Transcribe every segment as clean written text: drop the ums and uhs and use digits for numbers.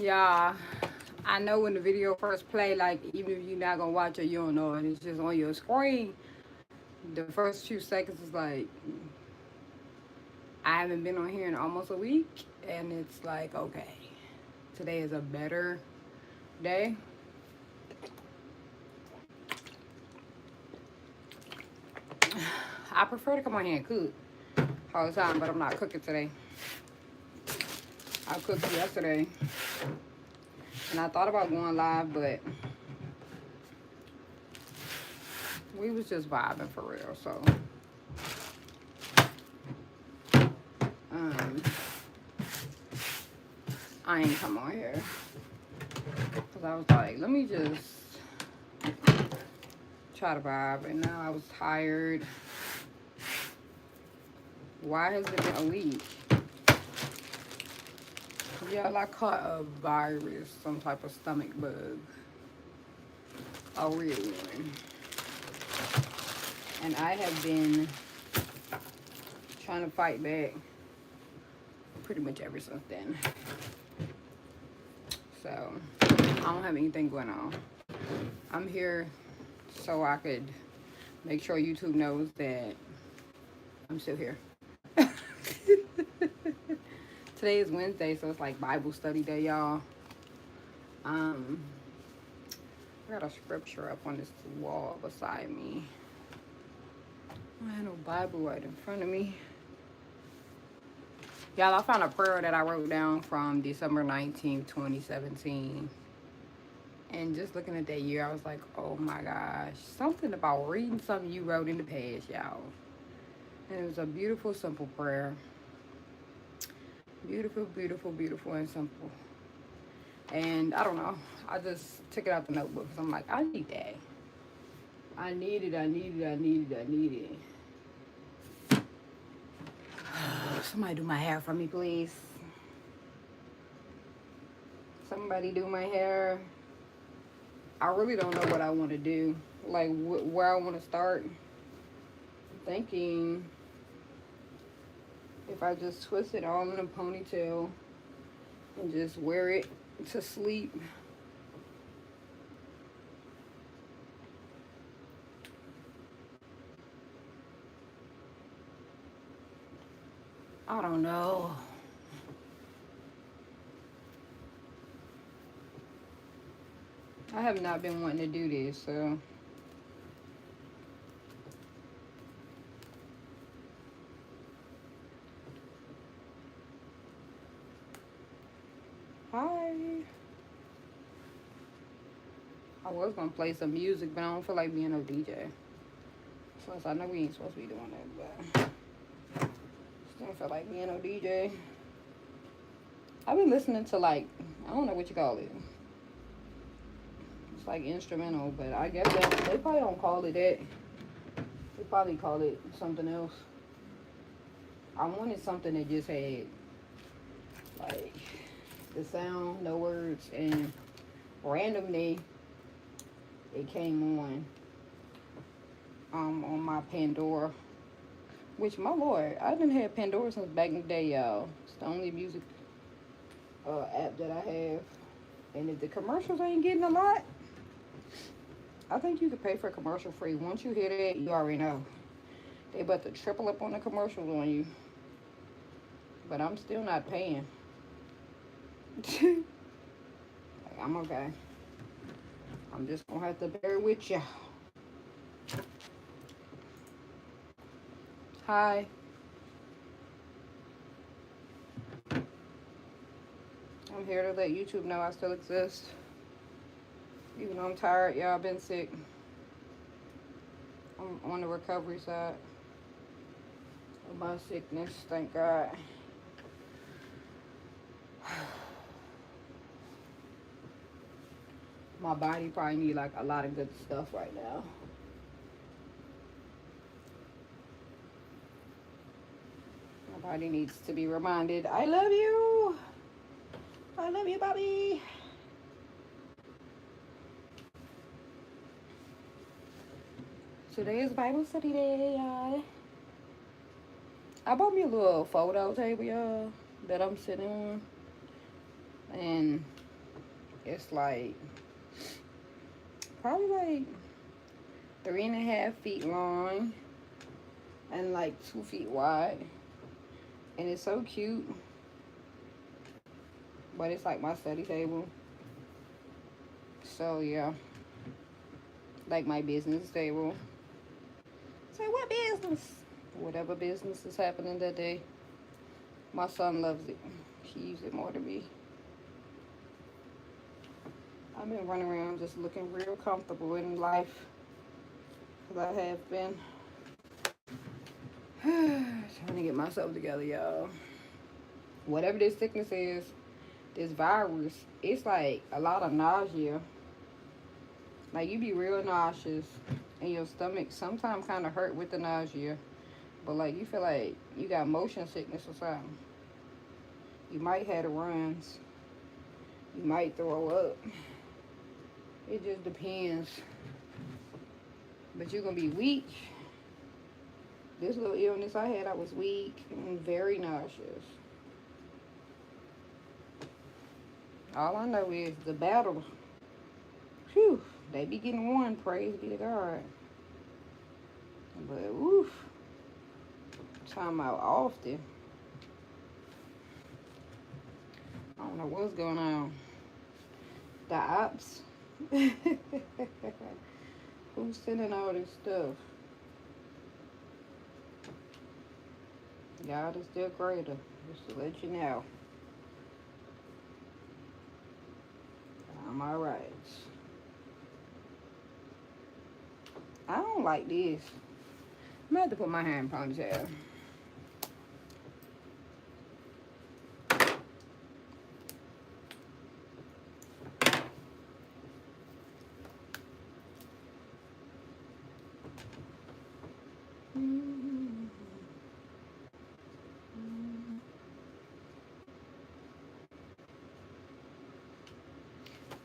Yeah, I know when the video first play, like even if you're not gonna watch it, you don't know it. It's just on your screen. The first few seconds is like, I haven't been on here in almost a week, and it's like, okay, today is a better day. I prefer to come on here and cook all the time, but I'm not cooking today. I cooked yesterday, and I thought about going live, but we was just vibing for real. So, um, I ain't come on here because I was like, let me just try to vibe. And now I was tired. Why has it been a week? Yeah, I caught a virus, some type of stomach bug, a real one. And I have been trying to fight back pretty much ever since then. So I don't have anything going on. I'm here so I could make sure YouTube knows that I'm still here. Today is Wednesday, so it's like Bible study day, y'all. Um, I got a scripture up on this wall beside me. I had no Bible right in front of me. Y'all, I found a prayer that I wrote down from December 19th, 2017. And just looking at that year, I was like, oh my gosh. Something about reading something you wrote in the past, y'all. And it was a beautiful, simple prayer. Beautiful, beautiful, beautiful, and simple. And I don't know. I just took it out the notebook because I'm like, I need that. I need it, I need it, I need it, I need it. Somebody do my hair for me, please. Somebody do my hair. I really don't know what I want to do. Like, where I want to start. Thinking if I just twist it all in a ponytail and just wear it to sleep. I don't know. I have not been wanting to do this, so. Hi. I was gonna play some music, but I don't feel like being no DJ. Plus, I know we ain't supposed to be doing that, but still don't feel like being no DJ. I've been listening to like, I don't know what you call it. It's like instrumental, but I guess they probably don't call it that. They probably call it something else. I wanted something that just had like the sound, no words, and randomly it came on my Pandora. Which, my lord, I didn't have Pandora since back in the day, y'all. It's the only music app that I have. And if the commercials ain't getting a lot, I think you could pay for commercial free. Once you hear that, you already know. They about to triple up on the commercials on you. But I'm still not paying. Like, I'm okay. I'm just gonna have to bear with you. Hi. I'm here to let YouTube know I still exist. Even though I'm tired, y'all, I've been sick. I'm on the recovery side of my sickness, thank God. My body probably need like a lot of good stuff right now. My body needs to be reminded, I love you. I love you, Bobby. Today is Bible study day, y'all. I bought me a little fold-out table, y'all, that I'm sitting on. And It's like probably like 3.5 feet long and like 2 feet wide. And it's so cute. But it's like my study table. So yeah. Like my business table. Say, what business? Whatever business is happening that day. My son loves it. He uses it more than me. I've been running around just looking real comfortable in life. Because I have been trying to get myself together, y'all. Whatever this sickness is, this virus, it's like a lot of nausea. Like you be real nauseous and your stomach sometimes kind of hurt with the nausea. But like you feel like you got motion sickness or something. You might have the runs. You might throw up. It just depends. But you're going to be weak. This little illness I had, I was weak and very nauseous. All I know is the battle. Whew, they be getting one, praise be to God. But woof, time out often. I don't know what's going on. The ops. Who's sending all this stuff? God is still greater. Just to let you know. I'm alright. I don't like this. I'm gonna have to put my hair in ponytail.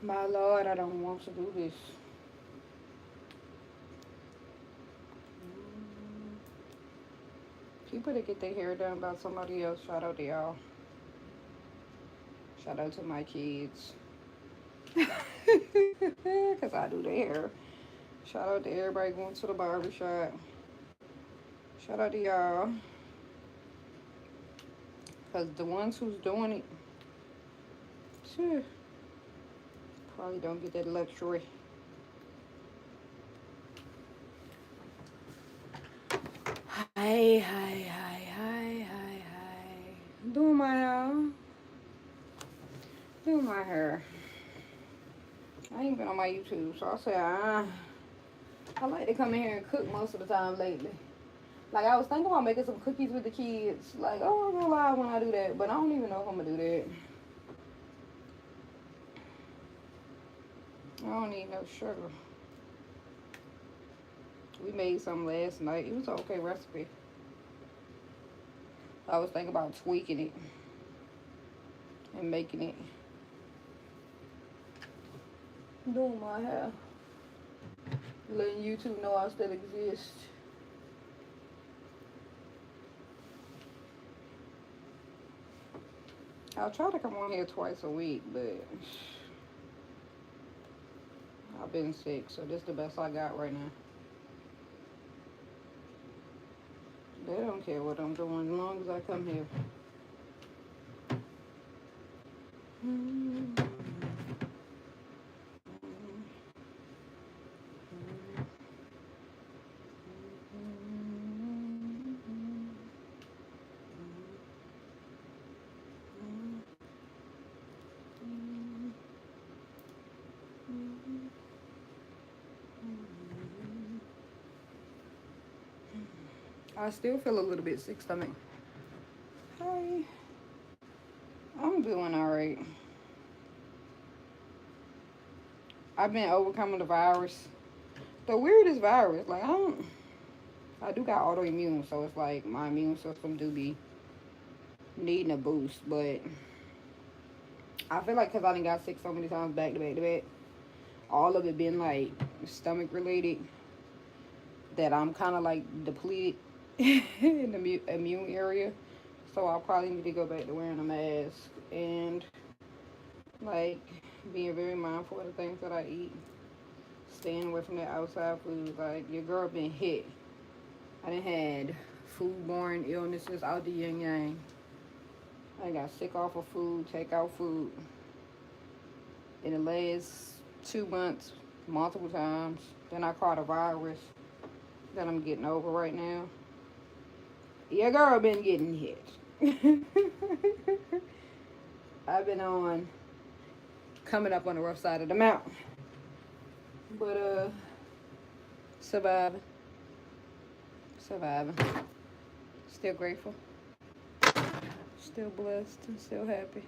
My Lord, I don't want to do this. People that get their hair done by somebody else, shout out to y'all. Shout out to my kids. Because I do their hair. Shout out to everybody going to the barbershop. Shout out to y'all. Because the ones who's doing it, phew, probably don't get that luxury. Hi. Doing my hair. Doing my hair. I ain't been on my YouTube, so I say I like to come in here and cook most of the time lately. Like I was thinking about making some cookies with the kids. Like, oh, I'm gonna lie when I do that, but I don't even know if I'm gonna do that. I don't need no sugar. We made some last night. It was an okay recipe. I was thinking about tweaking it and making it. Doing my hair. Letting YouTube know I still exist. I'll try to come on here twice a week, but I've been sick, so this is the best I got right now. They don't care what I'm doing as long as I come here. I still feel a little bit sick stomach. Hi. I'm doing alright. I've been overcoming the virus. The weirdest virus. Like, I do got autoimmune, so it's like my immune system do be needing a boost. But I feel like because I done got sick so many times back to back to back, all of it been like stomach related, that I'm kind of like depleted in the immune area. So I probably need to go back to wearing a mask and like being very mindful of the things that I eat, staying away from that outside food. Like, your girl been hit. I done had foodborne illnesses out the yin yang. I got sick off of food, takeout food. In the last 2 months, multiple times. Then I caught a virus that I'm getting over right now. Your girl been getting hit. I've been on coming up on the rough side of the mountain. But surviving. Surviving. Still grateful. Still blessed and still happy.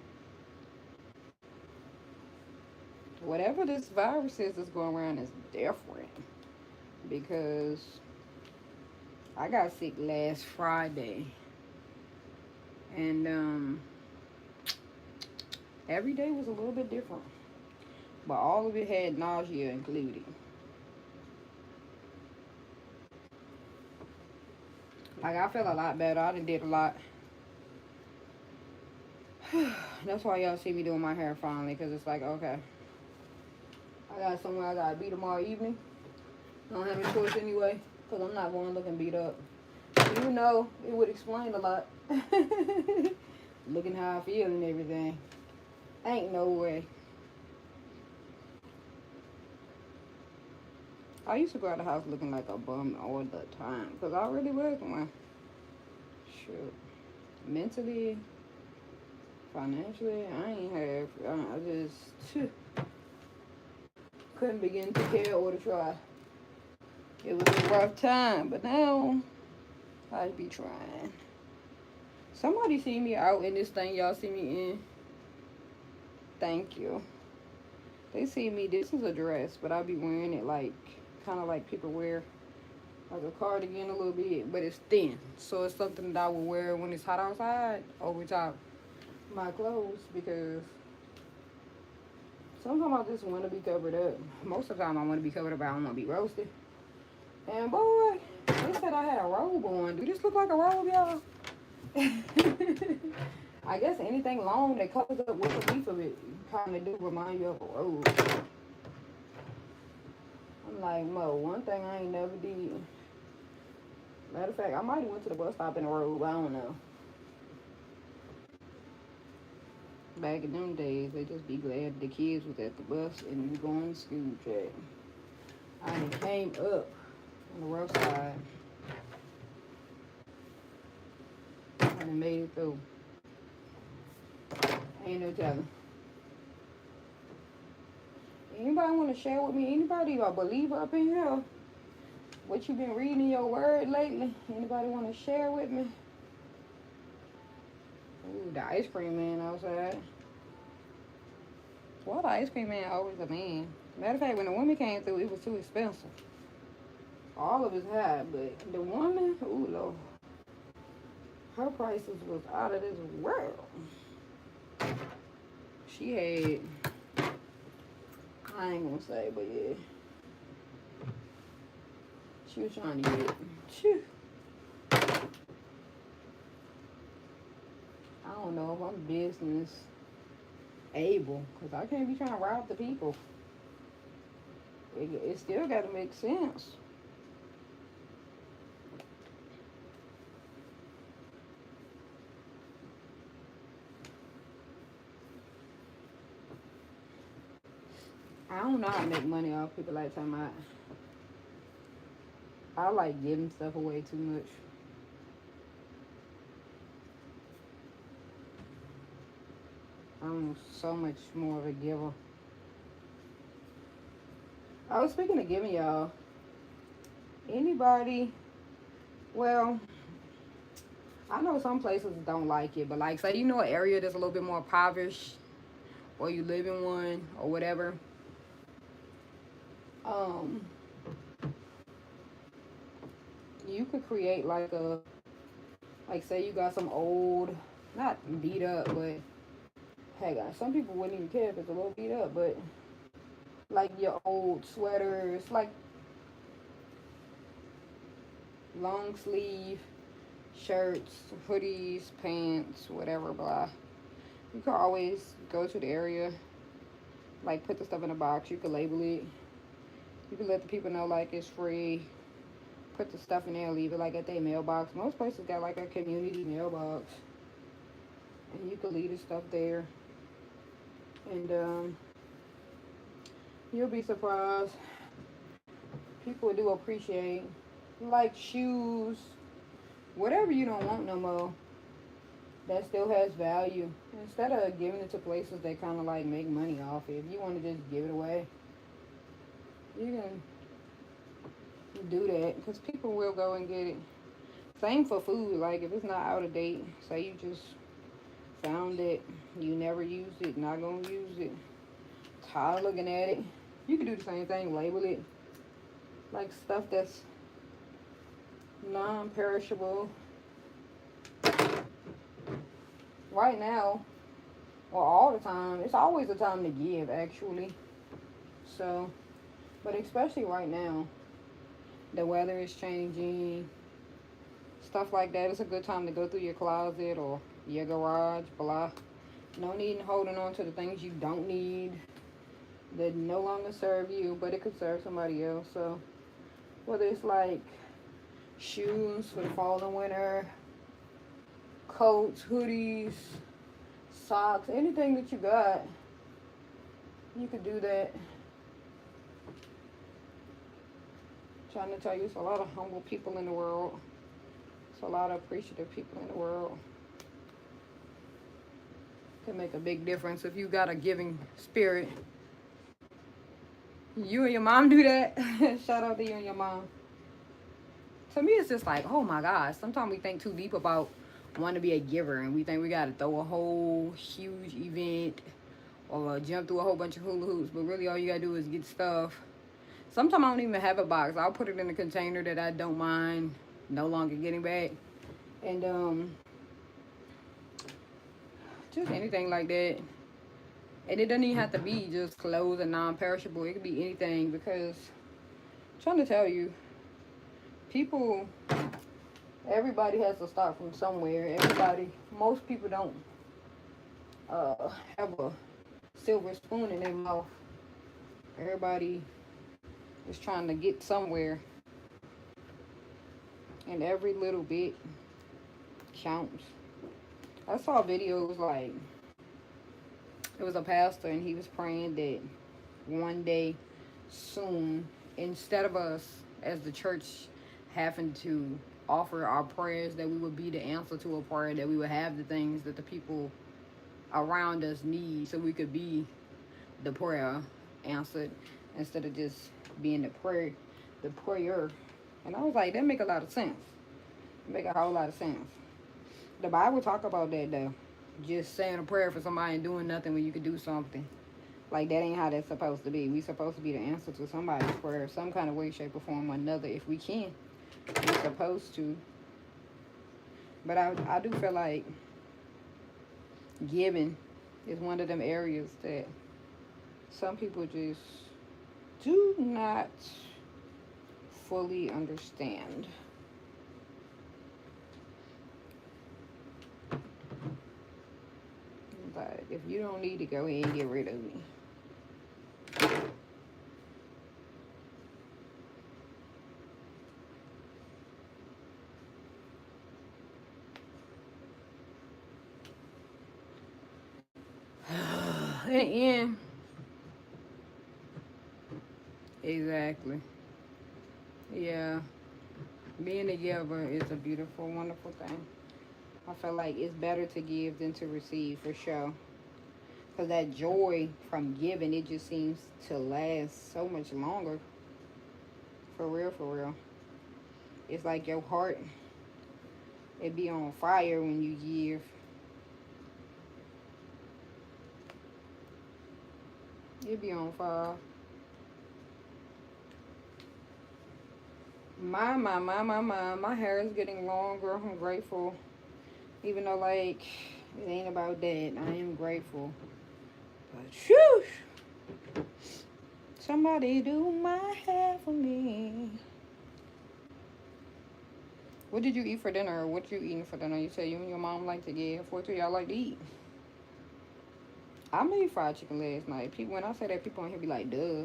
Whatever this virus is that's going around is different. Because I got sick last Friday. And every day was a little bit different. But all of it had nausea included. Like, I felt a lot better. I done did a lot. That's why y'all see me doing my hair finally. Because it's like, okay, I got somewhere I got to be tomorrow evening. I don't have a choice anyway. Because I'm not going looking beat up. You know, it would explain a lot. Looking how I feel and everything. Ain't no way. I used to go out the house looking like a bum all the time. Because I really was one. Shoot. Mentally, financially, I ain't have. I just couldn't begin to care or to try. It was a rough time. But now, I'd be trying. Somebody see me out in this thing y'all see me in. Thank you. They see me, this is a dress, but I'll be wearing it like, kind of like people wear, like a cardigan a little bit, but it's thin. So it's something that I will wear when it's hot outside over top my clothes, because sometimes I just want to be covered up. Most of the time I want to be covered up, I don't want to be roasted. And boy, they said I had a robe on. Do this look like a robe, y'all? I guess anything long that covers up with the leaf of it kind of do remind you of a robe. I'm like, Mo, one thing I ain't never did. Matter of fact, I might have went to the bus stop in a robe. I don't know. Back in them days, they just be glad the kids was at the bus and was going to school, Jack. I done came up on the rough side. I done made it through. Ain't no telling. Anybody want to share with me? Anybody a believer up in here? What you been reading in your word lately? Anybody want to share with me? Ooh, the ice cream man outside. Why the ice cream man always a man? Matter of fact, when the woman came through, it was too expensive. All of it's high, but the woman, ooh, Lord. Her prices was out of this world. She had, I ain't gonna say, but yeah. She was trying to get, phew. I don't know if I'm business able, because I can't be trying to rob the people. It still got to make sense. I don't know how to make money off people like time I like giving stuff away too much. I'm so much more of a giver. I was speaking of giving, y'all. Anybody, well, I know some places don't like it, but like, say you know an area that's a little bit more impoverished, or you live in one, or whatever. You could create like a, like say you got some old, not beat up, but hey, some people wouldn't even care if it's a little beat up, but like your old sweaters, like long sleeve shirts, hoodies, pants, whatever, blah. You can always go to the area, Like, put the stuff in a box. You could label it. You could let the people know, like, it's free. Put the stuff in there, leave it, like, at their mailbox. Most places got, like, a community mailbox. And you could leave the stuff there. And, you'll be surprised. People do appreciate, like, shoes. Whatever you don't want no more, that still has value. Instead of giving it to places that kind of, like, make money off it, if you want to just give it away, you can do that, because people will go and get it. Same for food. Like, if it's not out of date, say you just found it, you never used it, not gonna use it, tired of looking at it, you can do the same thing, label it. Like, stuff that's non-perishable. Right now, or all the time, it's always a time to give, actually. So, but especially right now, the weather is changing, stuff like that. It's a good time to go through your closet or your garage, blah. No need in holding on to the things you don't need, that no longer serve you, but it could serve somebody else. So, whether it's like shoes for the fall and winter, coats, hoodies, socks, anything that you got, you could do that. Trying to tell you, it's a lot of humble people in the world. It's a lot of appreciative people in the world. Can make a big difference if you got a giving spirit. You and your mom do that. Shout out to you and your mom. To me, it's just like, oh my gosh. Sometimes we think too deep about wanting to be a giver, and we think we got to throw a whole huge event or jump through a whole bunch of hula hoops. But really, all you got to do is get stuff. Sometimes I don't even have a box. I'll put it in a container that I don't mind no longer getting back. And just anything like that. And it doesn't even have to be just clothes and non-perishable. It could be anything, because I'm trying to tell you, people, everybody has to start from somewhere. Most people don't have a silver spoon in their mouth. Everybody is trying to get somewhere. And every little bit counts. I saw videos like, it was a pastor, and he was praying that one day soon, instead of us as the church having to offer our prayers, that we would be the answer to a prayer, that we would have the things that the people around us need, so we could be the prayer answered, instead of just being the prayer. And I was like, that make a lot of sense. It make a whole lot of sense. The Bible talk about that though. Just saying a prayer for somebody and doing nothing when you could do something. Like, that ain't how that's supposed to be. We supposed to be the answer to somebody's prayer, some kind of way, shape, or form, or another, if we can. We're supposed to. But I do feel like giving is one of them areas that some people just do not fully understand. But if you don't need to, go ahead and get rid of me. And exactly. Yeah. Being a giver is a beautiful, wonderful thing. I feel like it's better to give than to receive, for sure. Because that joy from giving, it just seems to last so much longer. For real, for real. It's like your heart, it be on fire when you give. It be on fire. My hair is getting longer. I'm grateful. Even though, like, it ain't about that. I am grateful. But, shoo! Somebody do my hair for me. What did you eat for dinner? Or what you eating for dinner? You said you and your mom like to give. What do y'all like to eat? I made fried chicken last night. People, when I say that, people on here be like, duh.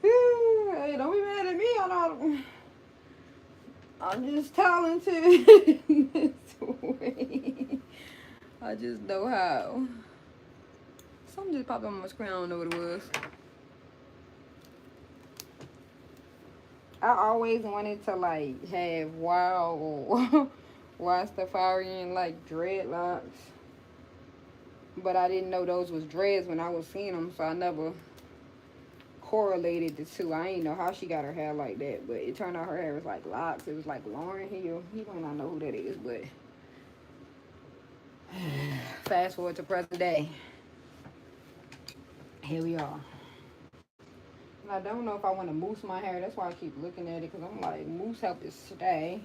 Hey, don't be mad at me. I'm just talented this way. I just know how. Something just popped up on my screen. I don't know what it was. I always wanted to like have wild or Rastafarian like dreadlocks, but I didn't know those was dreads when I was seeing them, so I never correlated the two. I ain't know how she got her hair like that, but it turned out her hair was like locks. It was like Lauren Hill. He might not know who that is, but fast forward to present day. Here we are. And I don't know if I want to mousse my hair. That's why I keep looking at it, because I'm like, mousse help it stay.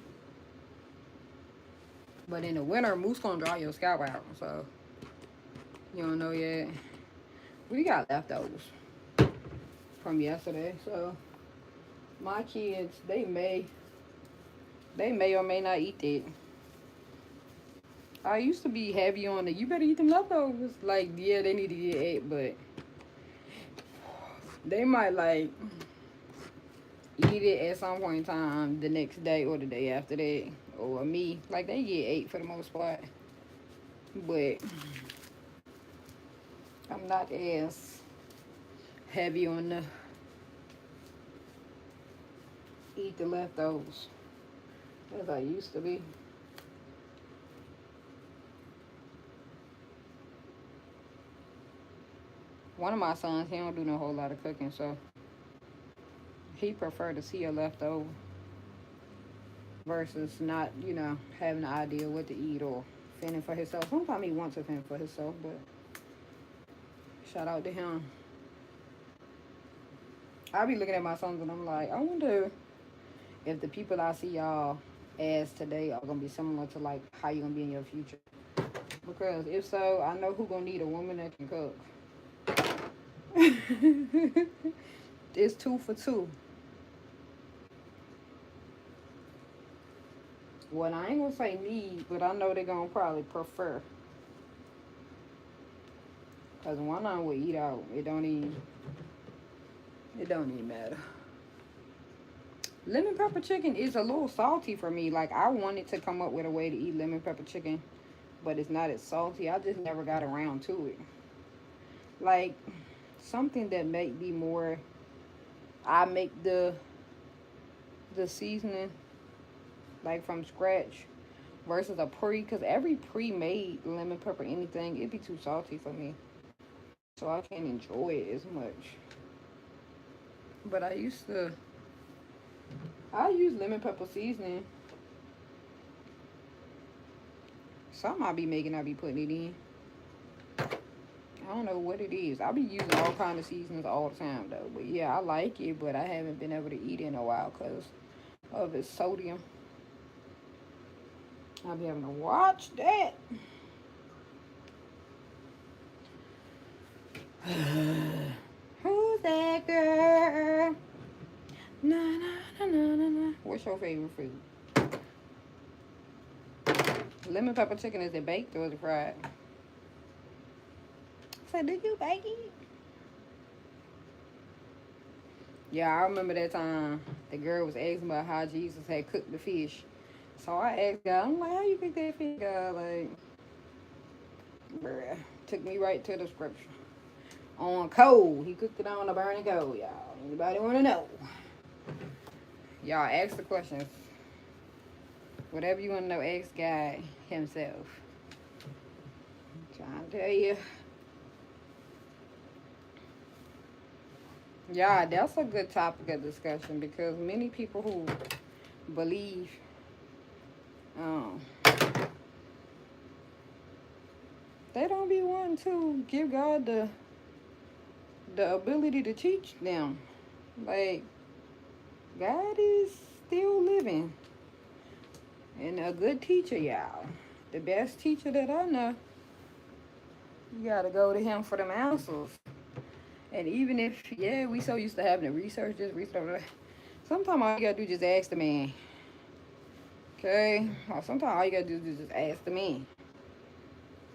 But in the winter, mousse gonna dry your scalp out. So, you don't know yet. We got leftovers from yesterday. So, my kids, they may or may not eat it. I used to be heavy on it. You better eat them leftovers. Like, yeah, they need to get ate, but they might, like, eat it at some point in time the next day or the day after that. Or me. Like, they get ate for the most part. But I'm not as heavy on the eat the leftovers as I used to be. One of my sons, he don't do no whole lot of cooking, so he prefer to see a leftover versus not, having an idea what to eat or fending for himself. Sometimes he wants to fend for himself, but shout out to him. I be looking at my sons and I'm like, I wonder if the people I see y'all as today are gonna be similar to like how you gonna be in your future. Because if so, I know who gonna need a woman that can cook. It's 2 for 2. Well, I ain't gonna say need, but I know they're gonna probably prefer. Cause one of them will eat out. It don't even matter. Lemon pepper chicken is a little salty for me. Like, I wanted to come up with a way to eat lemon pepper chicken, but it's not as salty. I just never got around to it. Like, something that make be more. I make the seasoning like from scratch versus a pre, because every pre-made lemon pepper anything, it'd be too salty for me, so I can't enjoy it as much. But I use lemon pepper seasoning. Something I be making, I be putting it in. I don't know what it is. I be using all kind of seasonings all the time though. But yeah, I like it, but I haven't been able to eat it in a while because of its sodium. I'll be having to watch that. Who's that girl? Na na na na na na. What's your favorite food? Lemon pepper chicken, is it baked or is it fried? So did you bake it? Yeah, I remember that time the girl was asking about how Jesus had cooked the fish. So I asked God, I'm like, how you cook that fish? God, like, bruh, took me right to the scripture. On coal. He cooked it on the burning coal, y'all. Anybody want to know? Y'all ask the questions. Whatever you want to know, ask God himself. I'm trying to tell you. Yeah, that's a good topic of discussion because many people who believe um, they don't be wanting to give God the ability to teach them. Like, God is still living and a good teacher, y'all. The best teacher that I know. You gotta go to him for them answers. And even if, yeah, we so used to having to research this, research that. Sometimes all you gotta do is just ask the man. Okay? Or sometimes all you gotta do is just ask the man.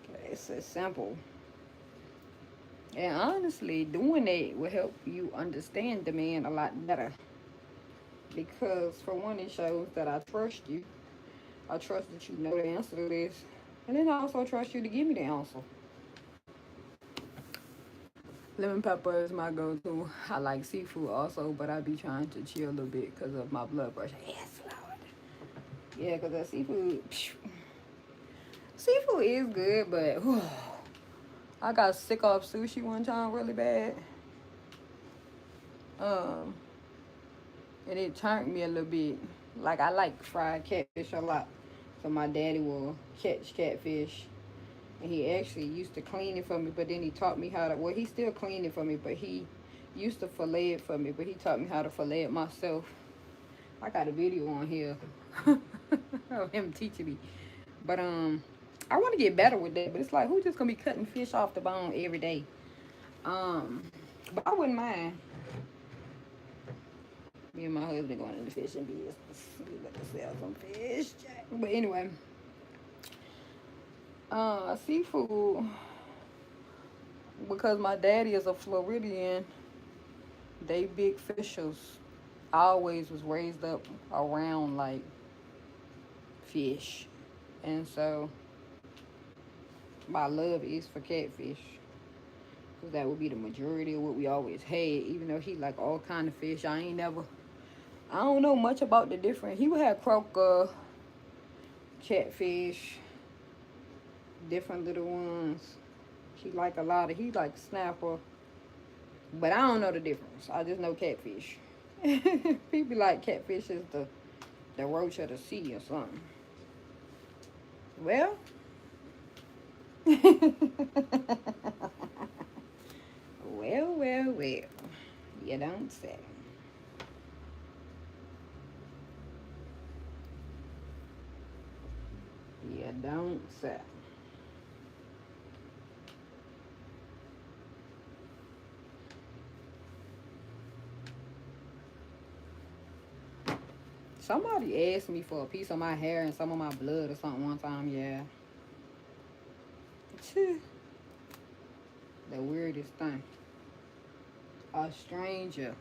Okay? It's simple. And honestly, doing that will help you understand the man a lot better. Because for one, it shows that I trust you. I trust that you know the answer to this. And then I also trust you to give me the answer. Lemon pepper is my go-to. I like seafood also, but I be trying to chill a little bit because of my blood pressure. Yes, Lord. Yeah, because that seafood is good, but whew, I got sick of sushi one time really bad. Um, and it turned me a little bit. Like I like fried catfish a lot, so my daddy will catch catfish, and he actually used to clean it for me. But then he taught me how to. Well, he still clean it for me, but he used to fillet it for me. But he taught me how to fillet it myself. I got a video on here of him teaching me. But I want to get better with that. But it's like who just gonna be cutting fish off the bone every day? Um, but I wouldn't mind. Me and my husband going into fishing business. We about to sell some fish. But anyway, seafood. Because my daddy is a Floridian, they big fishers. I always was raised up around like fish, and so my love is for catfish. Cause that would be the majority of what we always had. Even though he like all kind of fish, I don't know much about the different. He would have croaker, catfish, different little ones. He like snapper, but I don't know the difference. I just know catfish. People like catfish is the roach of the sea or something. Well, well. You don't say. You don't say. Somebody asked me for a piece of my hair and some of my blood or something one time, yeah. The weirdest thing. A stranger.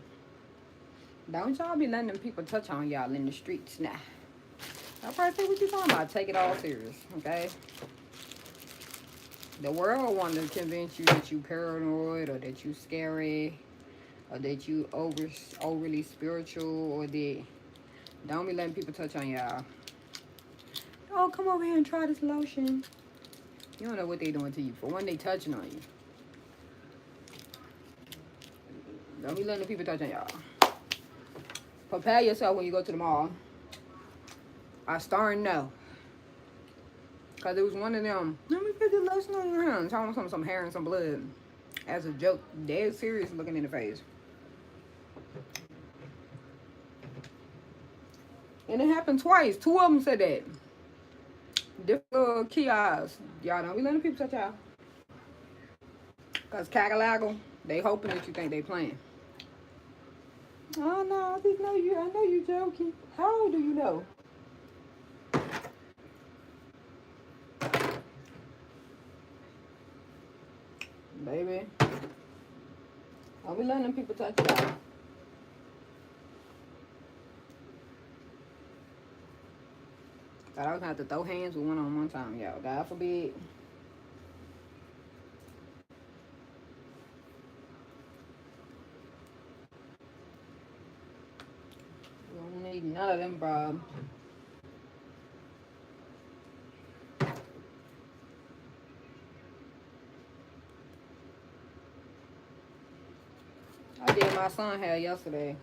Don't y'all be letting them people touch on y'all in the streets now. I probably say what you talking about. Take it all serious, okay? The world want to convince you that you paranoid or that you scary or that you overly spiritual or that don't be letting people touch on y'all. Oh, come over here and try this lotion. You don't know what they doing to you. For one, they touching on you. Don't be letting the people touch on y'all. Prepare yourself when you go to the mall. I starting now. Because it was one of them, let me put the lotion on your hands. Talking about some hair and some blood. As a joke, dead serious looking in the face. And it happened twice. Two of them said that. Different kiosks. Y'all don't be letting people touch y'all. Because cackalackle, they hoping that you think they playing. Oh no, I just know you. I know you joking. How old do you know? Baby. Don't be letting them people touch y'all. I was gonna have to throw hands with one time, y'all. God forbid. We don't need none of them problems. I did my son hair yesterday.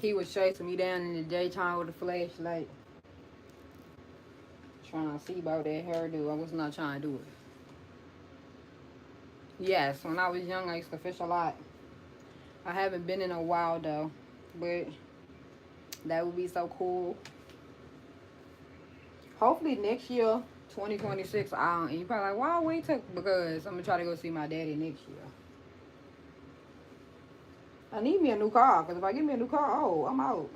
He was chasing me down in the daytime with a flashlight. Trying to see about that hairdo. I was not trying to do it. Yes, when I was young, I used to fish a lot. I haven't been in a while though, but that would be so cool. Hopefully next year, 2026, and you probably like, why wait till, because I'm gonna try to go see my daddy next year. I need me a new car, because if I get me a new car, oh, I'm out.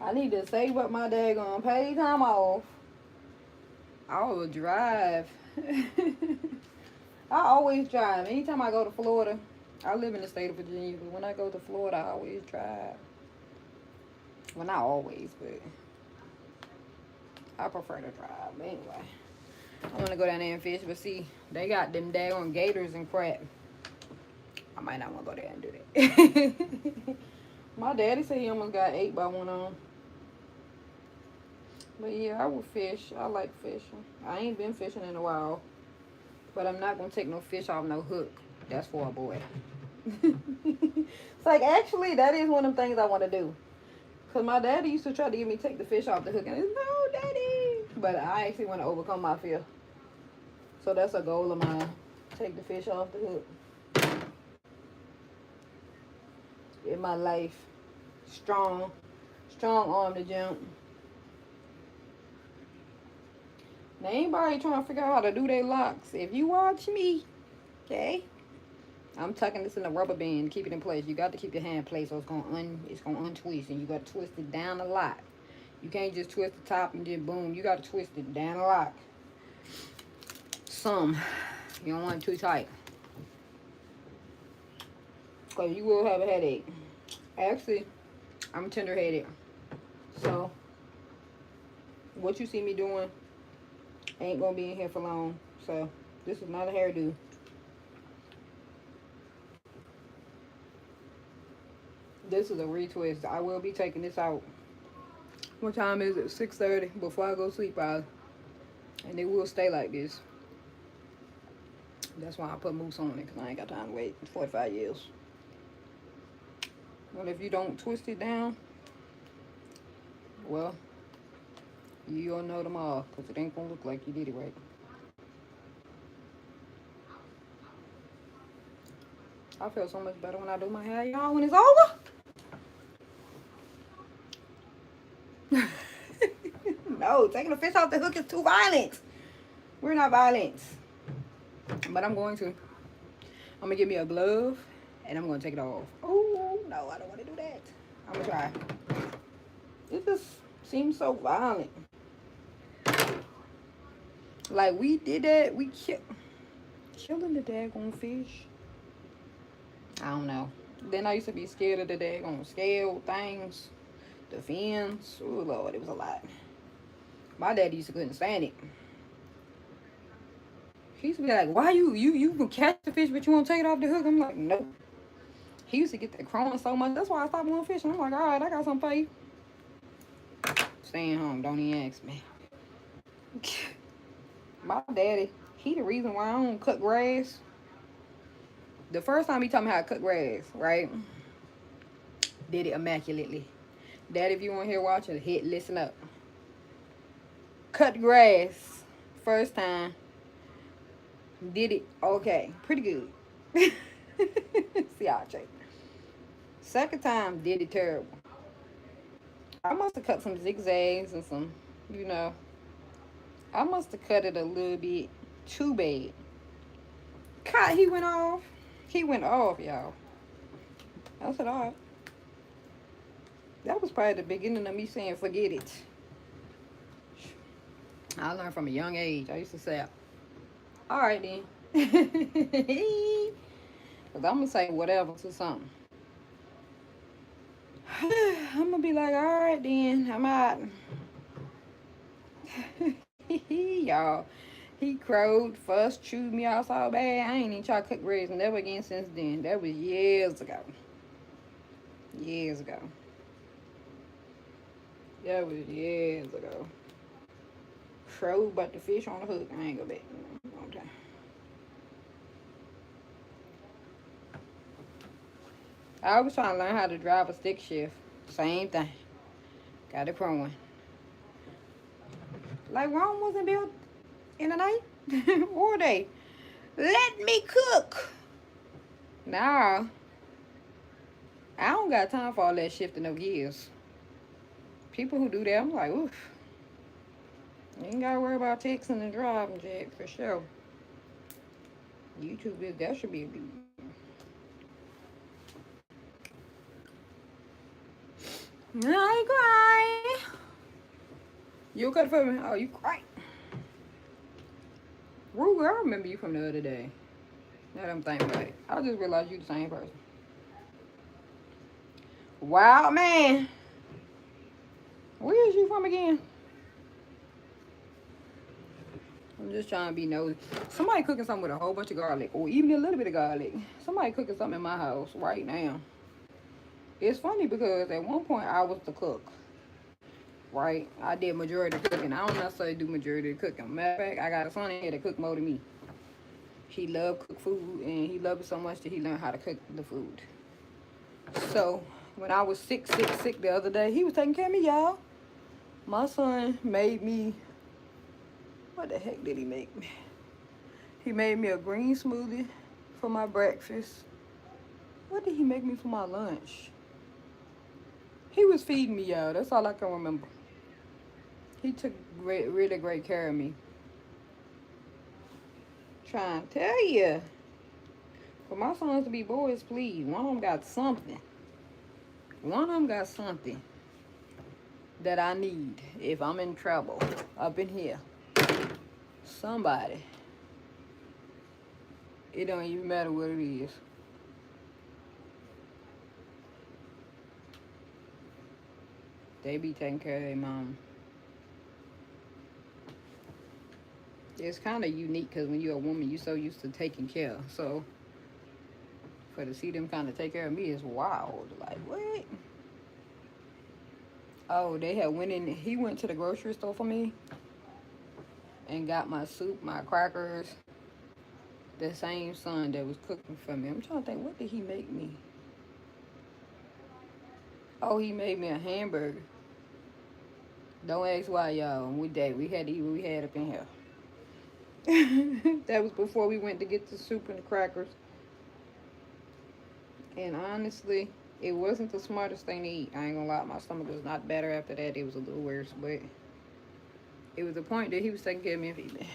I need to save up my daggone pay time off. I will drive. I always drive. Anytime I go to Florida, I live in the state of Virginia, but when I go to Florida, I always drive. Well, not always, but I prefer to drive. But anyway, I want to go down there and fish, but see, they got them daggone gators and crap. I might not want to go there and do that. My daddy said he almost got ate by one on. But yeah, I will fish. I like fishing. I ain't been fishing in a while. But I'm not going to take no fish off no hook. That's for a boy. It's like, actually, that is one of the things I want to do. Because my daddy used to try to get me to take the fish off the hook. And it's, no, daddy. But I actually want to overcome my fear. So that's a goal of mine. Take the fish off the hook. In my life. Strong arm to jump. Now, anybody trying to figure out how to do their locks, if you watch me, okay, I'm tucking this in a rubber band, keep it in place. You got to keep your hand in place, so it's gonna untwist, and you got to twist it down a lot. You can't just twist the top and then boom. You got to twist it down a lot. Some, you don't want it too tight, because you will have a headache. Actually, I'm tender-headed, so what you see me doing ain't gonna be in here for long. So this is not a hairdo. This is a retwist. I will be taking this out. What time is it? 6:30 before I go sleep, and it will stay like this. That's why I put mousse on it, because I ain't got time to wait 45 years. Well, if you don't twist it down, well, you'll know tomorrow, because it ain't gonna look like you did it right. I feel so much better when I do my hair, y'all, when it's over. No, taking the fish off the hook is too violent. We're not violent. But I'm going to. I'm going to give me a glove, and I'm going to take it off. Oh, no, I don't want to do that. I'm going to try. It just seems so violent. Like, we did that. We killing the daggone fish. I don't know. Then I used to be scared of the daggone scale things. The fins. Oh, Lord, it was a lot. My daddy used to couldn't stand it. He used to be like, why you can catch the fish, but you won't take it off the hook? I'm like, nope. He used to get that crawling so much. That's why I stopped going fishing. I'm like, all right, I got something for you. Staying home. Don't even ask me. My daddy, he the reason why I don't cut grass. The first time he taught me how to cut grass, right? Did it immaculately. Dad, if you want here watching, listen up. Cut grass. First time. Did it okay. Pretty good. See, I'll check. Second time, did it terrible. I must have cut some zigzags and some, I must have cut it a little bit too bad. God, he went off. He went off, y'all. I said, all right. That was probably the beginning of me saying, forget it. I learned from a young age. I used to say, all right, then. Because I'm going to say whatever to something. I'm going to be like, all right, then. I'm out. Y'all. He crowed, fussed, chewed me out so bad. I ain't even tried to cook ribs never again since then. That was years ago. Years ago. That was years ago. Crowed about the fish on the hook. I ain't go back. Okay. I was trying to learn how to drive a stick shift. Same thing. Got it crowing. Like Rome wasn't built in a night. Or they let me cook. Nah. I don't got time for all that shifting of gears. People who do that, I'm like, oof. You ain't gotta worry about texting and driving, Jack, for sure. YouTube is that should be a I cry. You okay for me? Oh, you cry. Ruger, I remember you from the other day. Now that I'm thinking about it. I just realized you the same person. Wow, man. Where is you from again? I'm just trying to be nosy. Somebody cooking something with a whole bunch of garlic, or even a little bit of garlic. Somebody cooking something in my house right now. It's funny because at one point I was the cook, right? I did majority of the cooking. I don't necessarily do majority of the cooking. Matter of fact, I got a son in here that cook more than me. He loved cook food, and he loved it so much that he learned how to cook the food. So when I was sick the other day, he was taking care of me, y'all. My son made me. What the heck did he make me? He made me a green smoothie for my breakfast. What did he make me for my lunch? He was feeding me, y'all. That's all I can remember. He took really great care of me. Trying to tell you. For my sons to be boys, please. One of them got something. One of them got something that I need if I'm in trouble up in here. Somebody. It don't even matter what it is. They be taking care of their mom. It's kind of unique because when you're a woman, you're so used to taking care. So for to see them kind of take care of me is wild. Like, what? Oh, they had went in. He went to the grocery store for me and got my soup, my crackers. The same son that was cooking for me. I'm trying to think, what did he make me? Oh, he made me a hamburger. Don't ask why, y'all. We had to eat what we had up in here. That was before we went to get the soup and the crackers. And honestly, it wasn't the smartest thing to eat. I ain't gonna lie, my stomach was not better after that. It was a little worse, but it was the point that he was taking care of me and feeding me.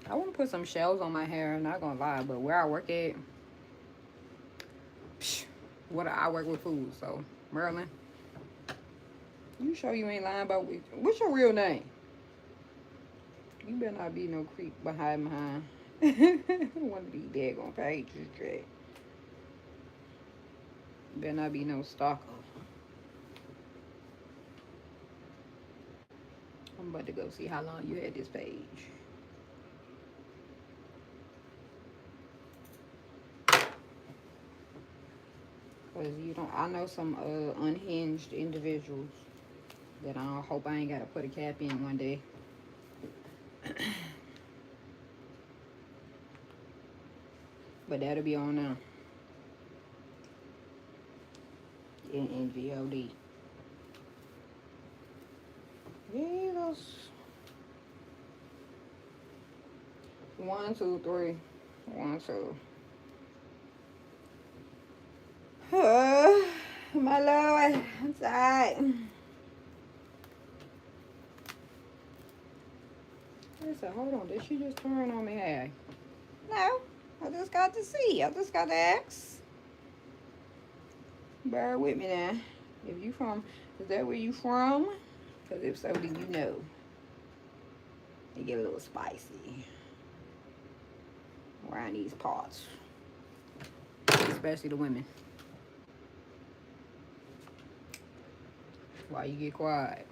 I want to put some shells on my hair, I'm not gonna lie, but where I work at, what I work with food, so Maryland, you sure you ain't lying about what's your real name? You better not be no creep behind. One of these daggone pages, Trey. You better not be no stalker. I'm about to go see how long you had this page. Cause you don't. I know some unhinged individuals that I hope I ain't gotta put a cap in one day. But that'll be on in VOD. Jesus. 1, 2, 3. 1, 2. My Lord, I'm tired. Listen, hold on. Did she just turn on me? Hey. No, I just got to see. I just got to ask. Bear with me now. If you from, is that where you from? Because if so, then you know. It get a little spicy around these parts. Especially the women. Why you get quiet?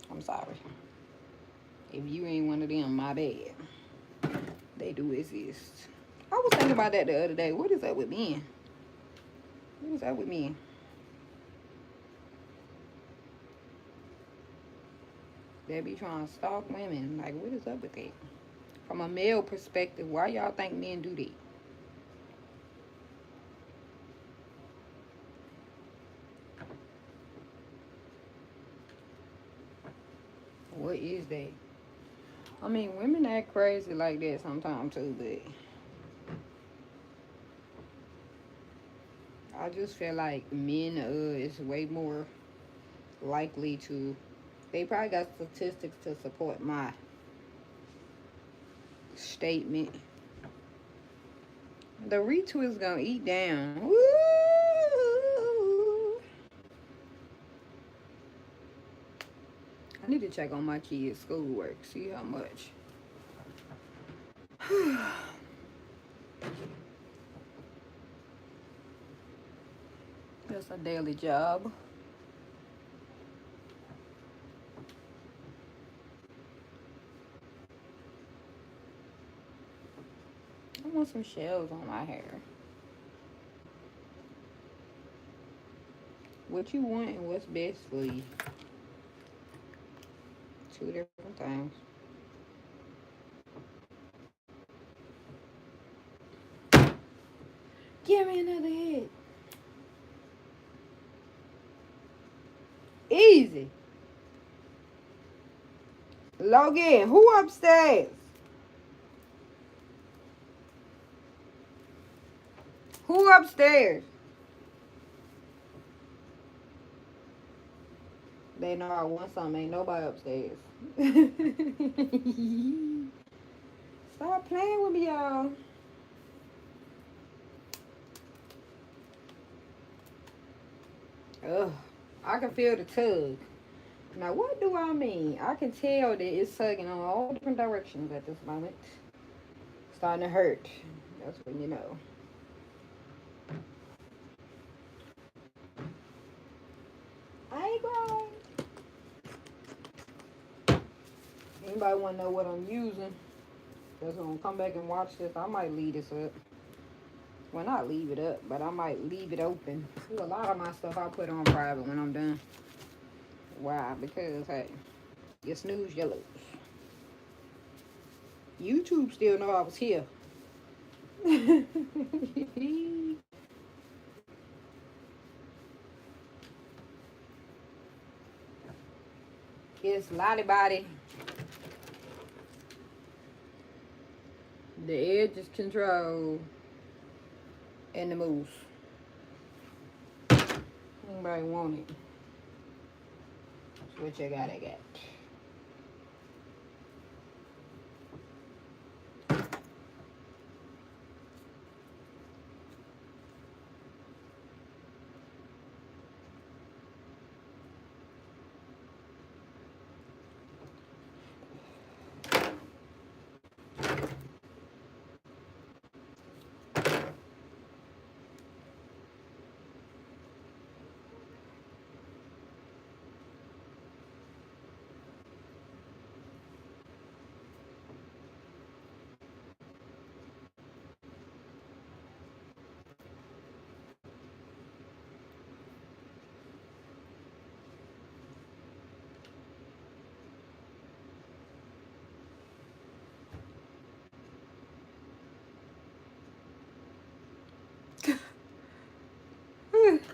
I'm sorry. If you ain't one of them, my bad. They do exist. I was thinking about that the other day. What is up with men? What is up with men? They be trying to stalk women. Like, what is up with that? From a male perspective, why y'all think men do that? What is that? I mean, women act crazy like that sometimes too, but I just feel like men is way more likely to. They probably got statistics to support my statement. The retwist gonna eat down. Woo! I need to check on my kids' schoolwork, see how much. That's a daily job. I want some shells on my hair. What you want and what's best for you. Two different things. Give me another hit. Easy. Logan, who upstairs? Who upstairs? They know I want something. Ain't nobody upstairs. Stop playing with me, y'all. Ugh. I can feel the tug. Now, what do I mean? I can tell that it's tugging on all different directions at this moment. Starting to hurt. That's when you know. I ain't going. Anybody want to know what I'm using? That's gonna come back and watch this. I might leave this up. Well, not leave it up, but I might leave it open. There's a lot of my stuff I put on private when I'm done. Why? Because, hey, you snooze, you lose. YouTube still know I was here. It's Lottie Body. The edge is control. And the moose. Anybody want it? That's what you gotta get.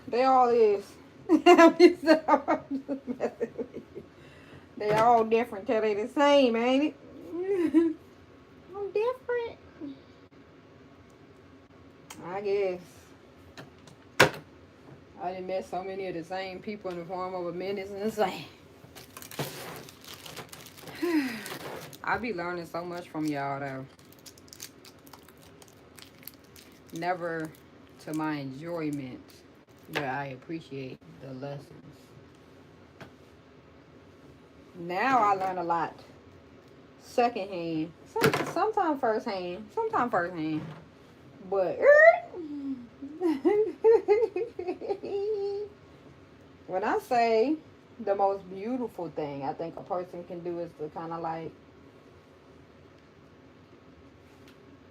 They all is. They all different till they the same, ain't it? I'm different. I guess. I done met so many of the same people in the form of a menace and the same. I be learning so much from y'all though. Never to my enjoyment, but I appreciate the lessons. Now I learn a lot. Secondhand. Sometimes firsthand. Sometimes firsthand. But when I say the most beautiful thing I think a person can do is to kind of like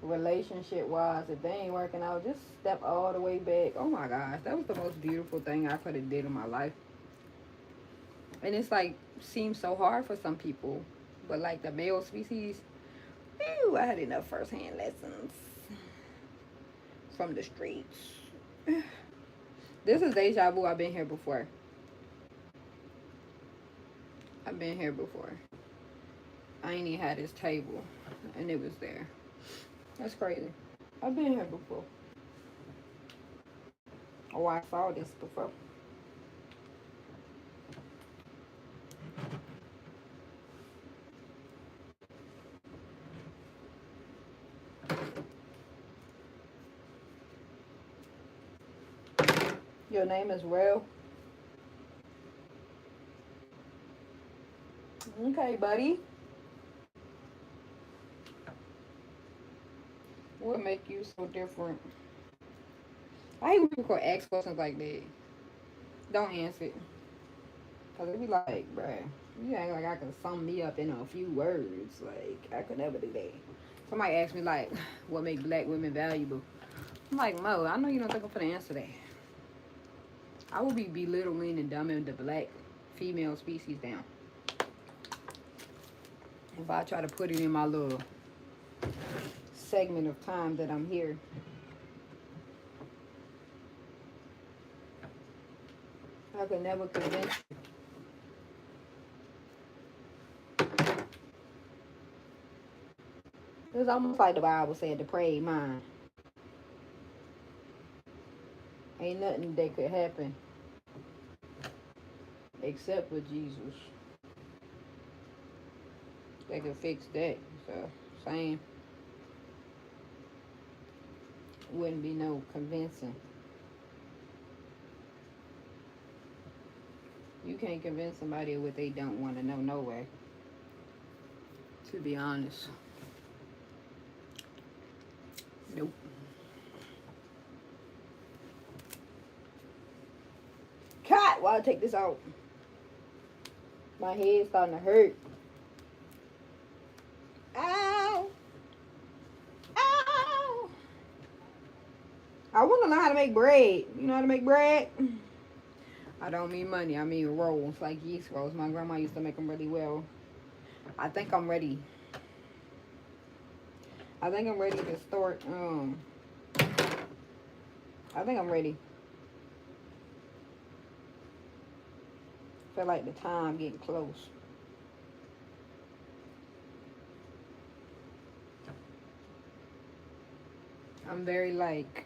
relationship wise, if they ain't working out, just step all the way back. Oh my gosh, that was the most beautiful thing I could have did in my life. And it's like seems so hard for some people, but like the male species, ew, I had enough first-hand lessons from the streets. This is deja vu. I've been here before. I've been here before. I ain't even had this table, and it was there. That's crazy. I've been here before. Oh, I saw this before. Your name is Real. Okay, buddy. What make you so different? I hate when people ask questions like that. Don't answer it. Cause it be like, bruh, you act like I can sum me up in a few words. Like, I could never do that. Somebody asked me, like, what make black women valuable? I'm like, Mo, I know you don't think I'm gonna answer that. I will be belittling and dumbing the black female species down if I try to put it in my little segment of time that I'm here. I could never convince you. It's almost like the Bible said, the depraved mind. Ain't nothing that could happen except with Jesus. They could fix that. So, same. Wouldn't be no convincing. You can't convince somebody of what they don't want to know, no way. To be honest. Nope. Cut while I take this out. My head's starting to hurt. Ow! Ow! I want to learn how to make bread. You know how to make bread? I don't mean money. I mean rolls, like yeast rolls. My grandma used to make them really well. I think I'm ready. I think I'm ready to start. I think I'm ready. Feel like the time getting close. I'm very like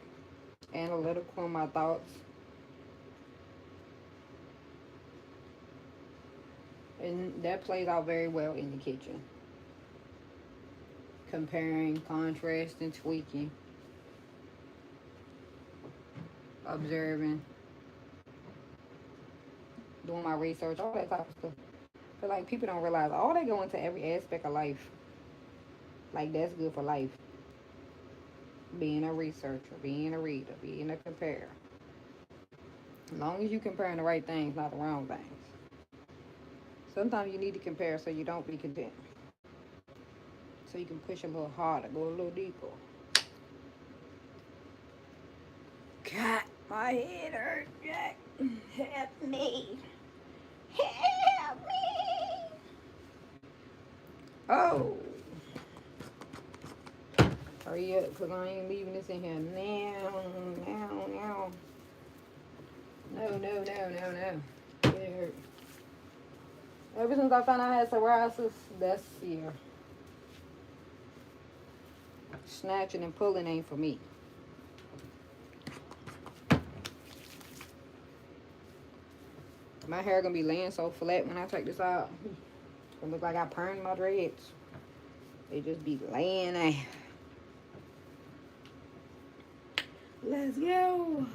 analytical in my thoughts. And that plays out very well in the kitchen. Comparing, contrasting, tweaking, observing, doing my research, all that type of stuff. But like people don't realize all they go into every aspect of life. Like that's good for life. Being a researcher, being a reader, being a comparer. As long as you comparing the right things, not the wrong things. Sometimes you need to compare so you don't be content. So you can push a little harder, go a little deeper. God, my head hurts, Jack. Help me. Help me. Oh. Hurry up, because I ain't leaving this in here now. No. It hurt. Ever since I found out I had psoriasis, that's here. Snatching and pulling ain't for me. My hair gonna be laying so flat when I take this out. It's gonna look like I permed my dreads. They just be laying there. Let's go.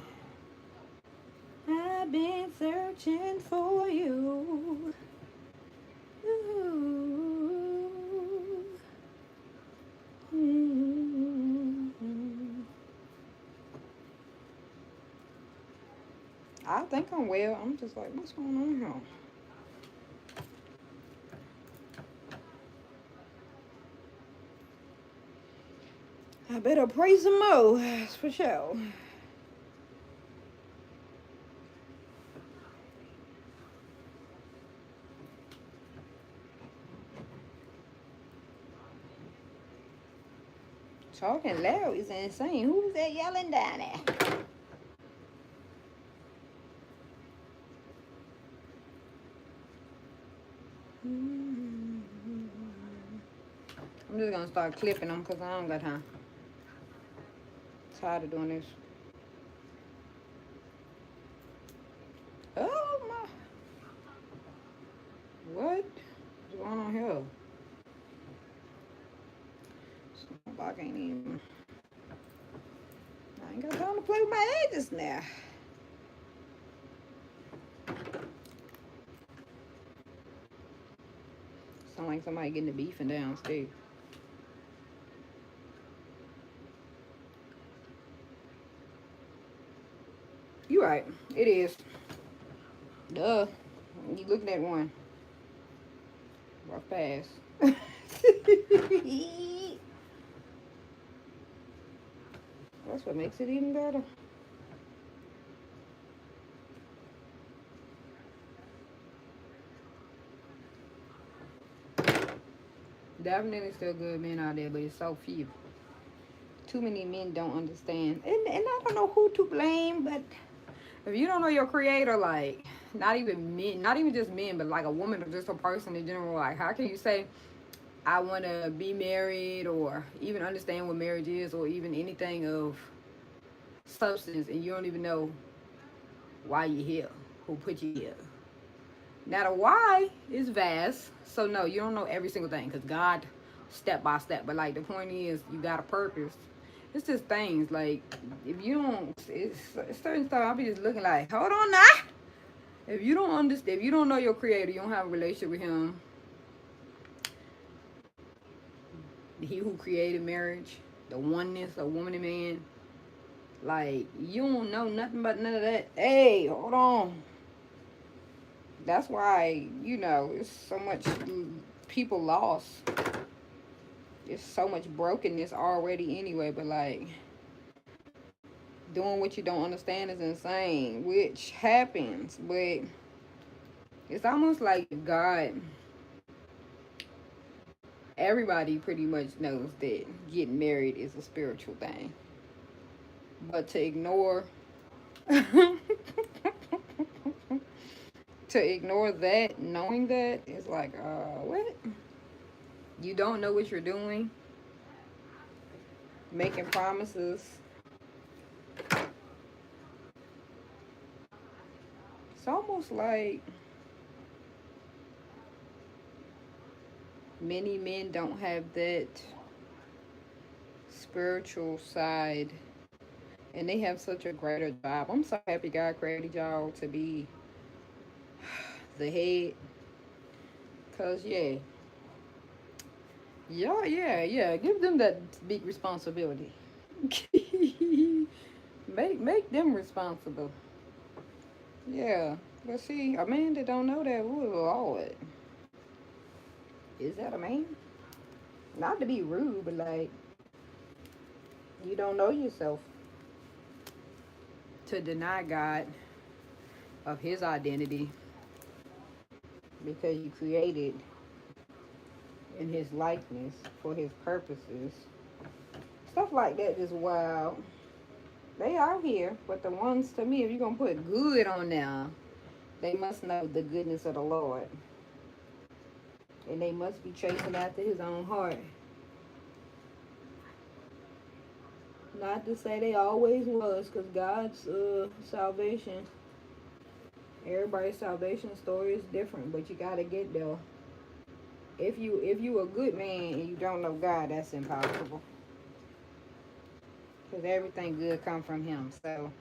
I've been searching for you. Ooh. Mm-hmm. I think I'm well. I'm just like, what's going on here? I better pray some more, that's for sure. Talking loud is insane. Who's that yelling down there? I'm just gonna start clipping them because I don't got time. Tired of doing this. Oh my! What's going on here? Snowblock ain't even. I ain't got time to play with my edges now. Sound like somebody getting the beefing downstairs. You right. It is. Duh. You looking at one. Rough pass. That's what makes it even better. Definitely still good men out there, but it's so few. Too many men don't understand. And I don't know who to blame, but if you don't know your creator, like, not even men, not even just men, but like a woman or just a person in general, like, how can you say, I want to be married or even understand what marriage is or even anything of substance and you don't even know why you're here, who put you here? Now, the why is vast. So, no, you don't know every single thing because God, step by step. But, like, the point is, you got a purpose. It's just things. Like, if you don't, it's certain stuff, I'll be just looking like, hold on now. If you don't understand, if you don't know your creator, you don't have a relationship with him, he who created marriage, the oneness of woman and man, like, you don't know nothing about none of that. Hey, hold on. That's why, it's so much people lost. There's so much brokenness already anyway, but like doing what you don't understand is insane, which happens, but it's almost like God, everybody pretty much knows that getting married is a spiritual thing. But to ignore to ignore that, knowing that, is like, what? You don't know what you're doing, making promises. It's almost like many men don't have that spiritual side and they have such a greater job. I'm so happy God created y'all to be the head. Cause yeah. Give them that big responsibility. make them responsible. Yeah. But see, a man that don't know that, ooh Lord. Is that a man? Not to be rude, but like you don't know yourself. To deny God of his identity because you created in his likeness for his purposes. Stuff like that is wild. They out here, but the ones to me, if you're gonna put good on there, they must know the goodness of the Lord. And they must be chasing after his own heart. Not to say they always was, because God's salvation, everybody's salvation story is different, but you gotta get there. If you a good man and you don't know God, that's impossible. Because everything good come from him. So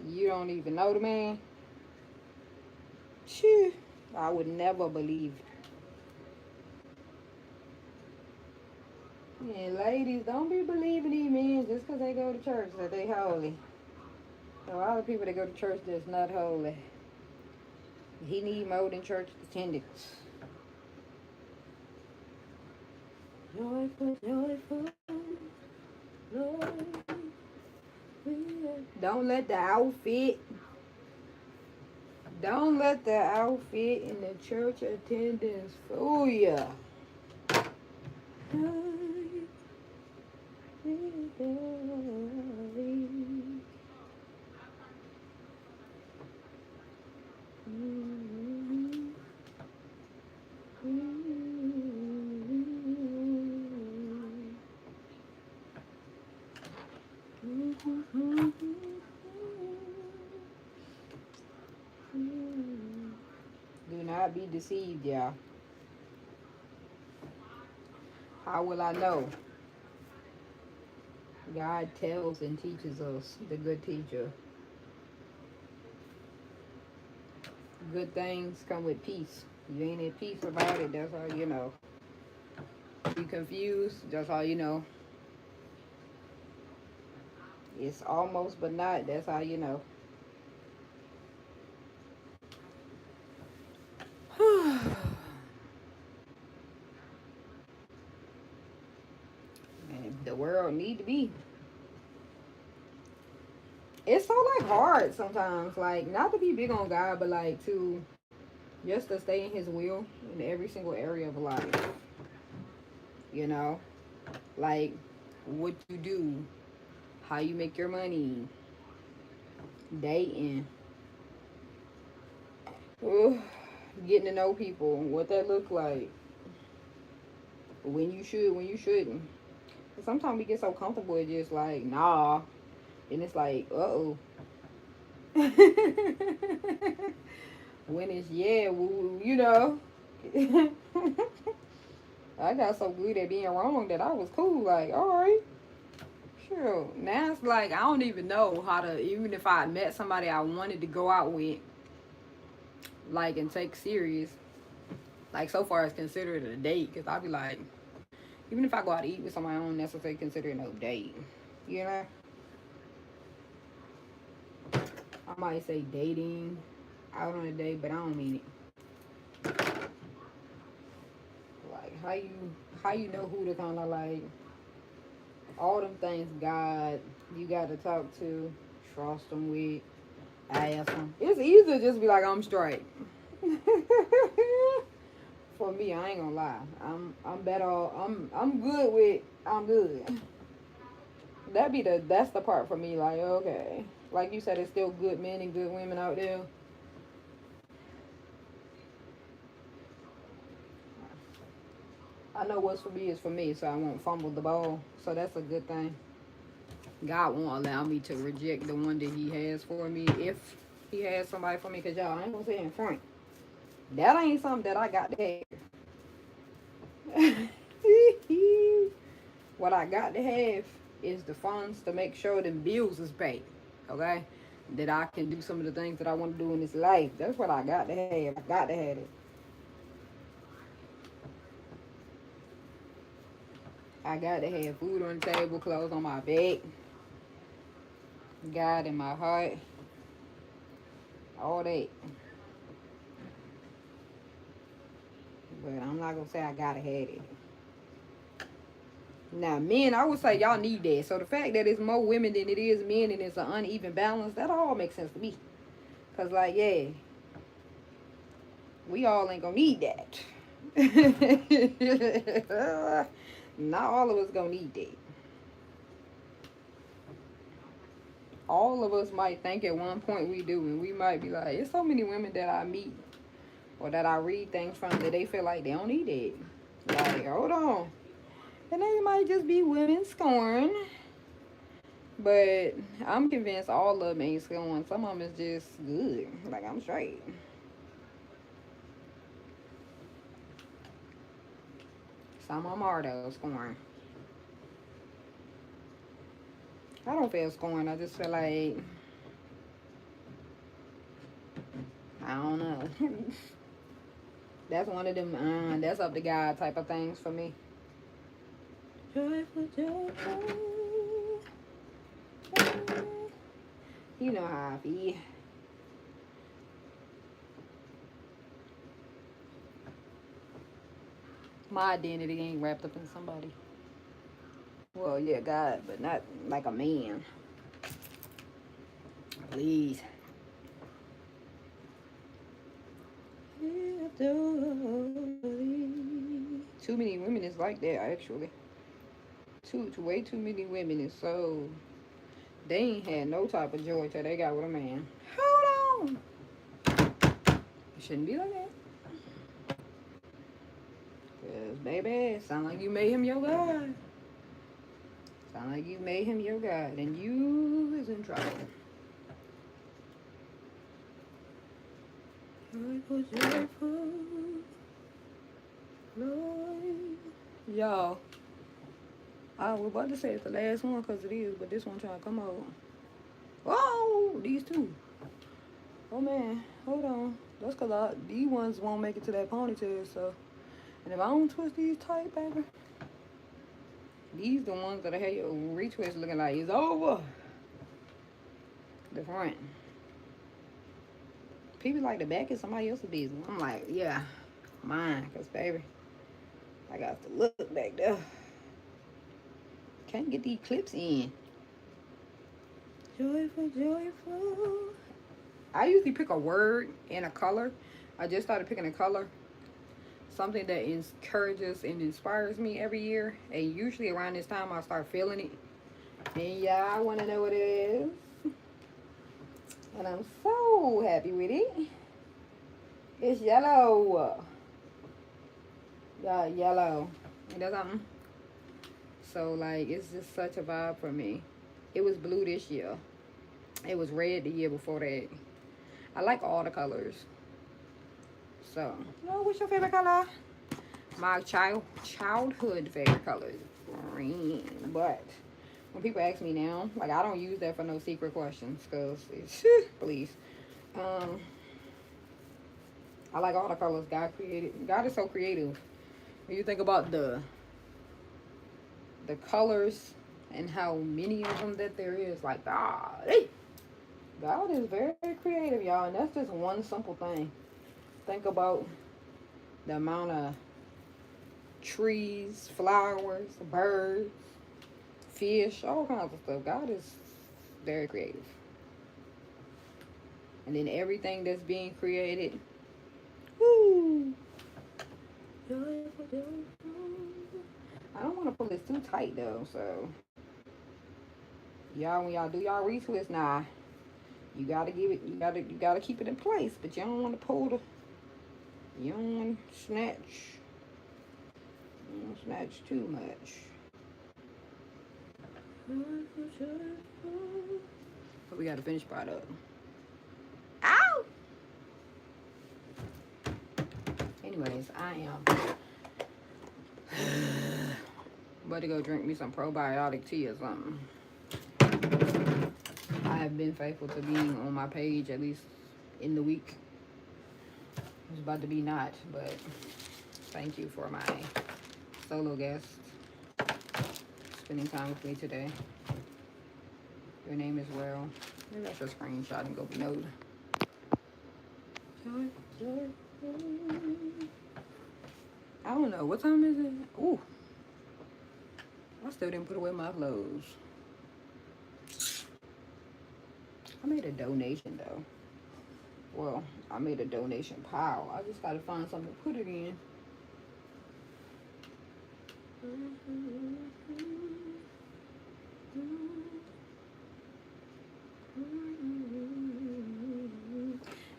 you don't even know the man. Phew, I would never believe. Yeah, ladies, don't be believing these men just because they go to church that they holy. A lot of people that go to church that's not holy. He need more than church attendance. Joyful, joyful, Lord. Don't let the outfit and the church attendance fool ya. not be deceived, y'all. How will I know? God tells and teaches us, the good teacher. Good things come with peace. You ain't at peace about it, that's how you know. You confused, that's how you know. It's almost but not, that's how you know. Man, the world need to be. It's so like hard sometimes, like not to be big on God, but like to just to stay in His will in every single area of life. You know, like what you do, how you make your money, dating, ugh, getting to know people, what that look like, when you should, when you shouldn't. Sometimes we get so comfortable with just like nah, and it's like uh-oh. When it's yeah, woo, you know. I got so good at being wrong that I was cool. Like, all right, sure. Now it's like I don't even know how to. Even if I met somebody I wanted to go out with, like and take serious, like so far it's considered a date. Cause I'll be like, even if I go out to eat with somebody, I don't necessarily consider it no date. You know, I might say dating, out on a date, but I don't mean it. Like how you know who to kind of like all them things God you got to talk to, trust them with, ask them. It's easy to just be like I'm straight. For me, I ain't gonna lie. I'm better. I'm good with I'm good. That's the part for me. Like okay, like you said, it's still good men and good women out there. I know what's for me is for me, so I won't fumble the ball. So that's a good thing. God won't allow me to reject the one that He has for me if He has somebody for me. Cause y'all, I ain't gonna say in front. That ain't something that I got to have. What I got to have is the funds to make sure the bills is paid. Okay, that I can do some of the things that I want to do in this life. That's what I got to have. I got to have it. I got to have food on the table, clothes on my back, God in my heart, all that. But I'm not gonna say I gotta have it. Now, men, I would say y'all need that. So the fact that it's more women than it is men and it's an uneven balance, that all makes sense to me. Cause like, yeah, we all ain't gonna need that. Not all of us gonna need that. All of us might think at one point we do, and we might be like, it's so many women that I meet or that I read things from that they feel like they don't need that. Like, hold on. And they might just be women scorn. But I'm convinced all of them ain't scoring. Some of them is just good. Like, I'm straight. Some of them are, though, scoring. I don't feel scoring. I just feel like, I don't know. That's one of them, that's up to God type of things for me. Joyful, joyful. You know how I feel. My identity ain't wrapped up in somebody. Well, yeah, God, but not like a man. Please. Too many women is like that, actually. Way too many women is so they ain't had no type of joy till they got with a man. Hold on. It shouldn't be like that. Cause baby, sound like you made him your God. Sound like you made him your God, and you is in trouble. Joyful, joyful, Lord. Y'all, I was about to say it's the last one because it is, but this one trying to come out. Oh, these two. Oh man, hold on. That's because these ones won't make it to that ponytail, so. And if I don't twist these tight, baby, these the ones that I had your retwist looking like it's over. The front. People like the back is somebody else's business. I'm like, yeah, mine, because baby, I got to look back there. Can't get these clips in. Joyful, joyful. I usually pick a word and a color. I just started picking a color. Something that encourages and inspires me every year. And usually around this time, I start feeling it. And yeah, I want to know what it is. And I'm so happy with it. It's yellow. Yeah, yellow. Ain't that something? So, like, it's just such a vibe for me. It was blue this year. It was red the year before that. I like all the colors. So, oh, what's your favorite color? My childhood favorite color is green. But when people ask me now, like, I don't use that for no secret questions. Because it's, please. I like all the colors God created. God is so creative. When you think about the colors and how many of them that there is, like, God is very creative, y'all. And that's just one simple thing. Think about the amount of trees, flowers, birds, fish, all kinds of stuff. God is very creative. And then everything that's being created, woo! I don't want to pull this too tight though, so y'all, when y'all do y'all retwist, nah, you gotta give it, you gotta keep it in place, but you don't want to pull the, you don't want to snatch too much. But we gotta finish part up. Ow! Anyways, I am about to go drink me some probiotic tea or something. I have been faithful to being on my page at least in the week. It's about to be not, but thank you for my solo guest spending time with me today. Your name is well. Maybe I should screenshot and go be noted. I don't know. What time is it? Ooh. I still didn't put away my clothes. I made a donation though. Well, I made a donation pile. I just gotta find something to put it in.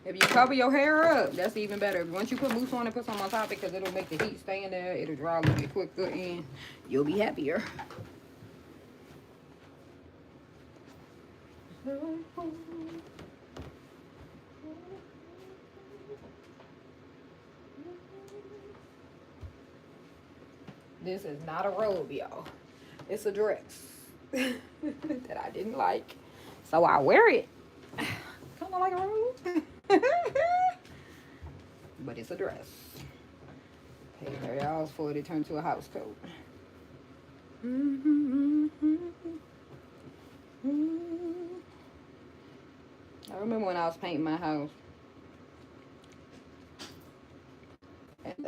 If you cover your hair up, that's even better. Once you put mousse on and put some on top because it'll make the heat stay in there. It'll dry a little bit quicker and you'll be happier. This is not a robe, y'all. It's a dress that I didn't like. So I wear it. Kind of like a robe. But it's a dress. Paid $30 for it. It turned to a house coat. I remember when I was painting my house. And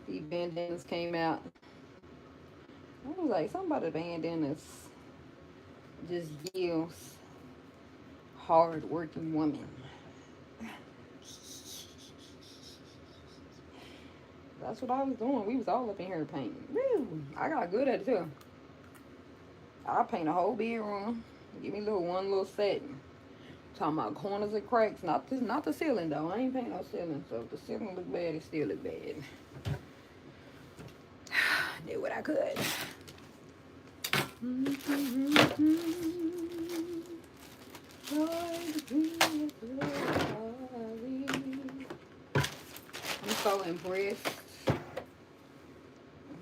these bandanas came out. I was like, something about the bandanas just yields hard-working woman. That's what I was doing. We was all up in here painting. Woo! I got good at it too. I paint a whole bedroom. Give me one little set. Talking about corners and cracks. Not the ceiling though. I ain't painting no ceiling. So if the ceiling look bad, it still look bad. Did what I could. so impressed.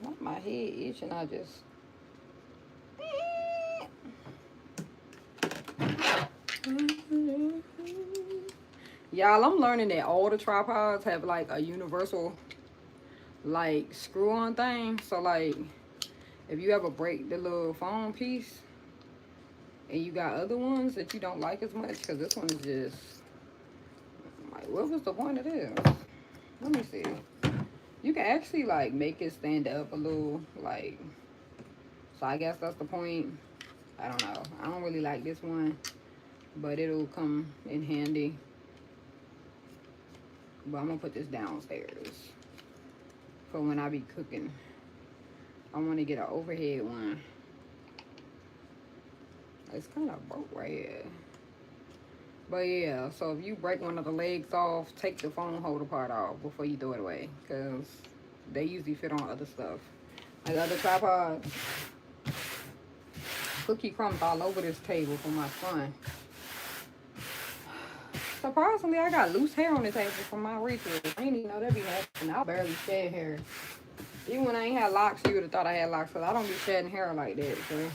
Not my head itching, I just... Y'all, I'm learning that all the tripods have like a universal like screw on thing. So like if you ever break the little phone piece and you got other ones that you don't like as much, because this one is just like, what was the point of this? Let me see. You can actually like make it stand up a little, like, so I guess that's the point. I don't know. I don't really like this one, but it'll come in handy. But I'm gonna put this downstairs for when I be cooking. I want to get an overhead one. It's kind of broke right here. But yeah, so if you break one of the legs off, take the phone holder part off before you throw it away, because they usually fit on other stuff. Like other tripods. Cookie crumbs all over this table for my son. Surprisingly, I got loose hair on the table from my Reese's. I didn't even know that be happening. I barely shed hair. Even when I ain't had locks, you would have thought I had locks, because I don't be shedding hair like that, so.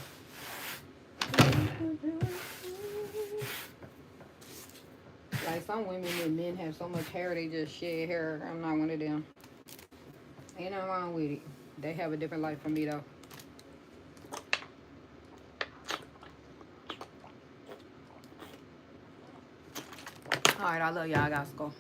Like some women and men have so much hair, they just shed hair. I'm not one of them. Ain't nothing wrong with it. They have a different life from me, though. All right, I love y'all. I got to go.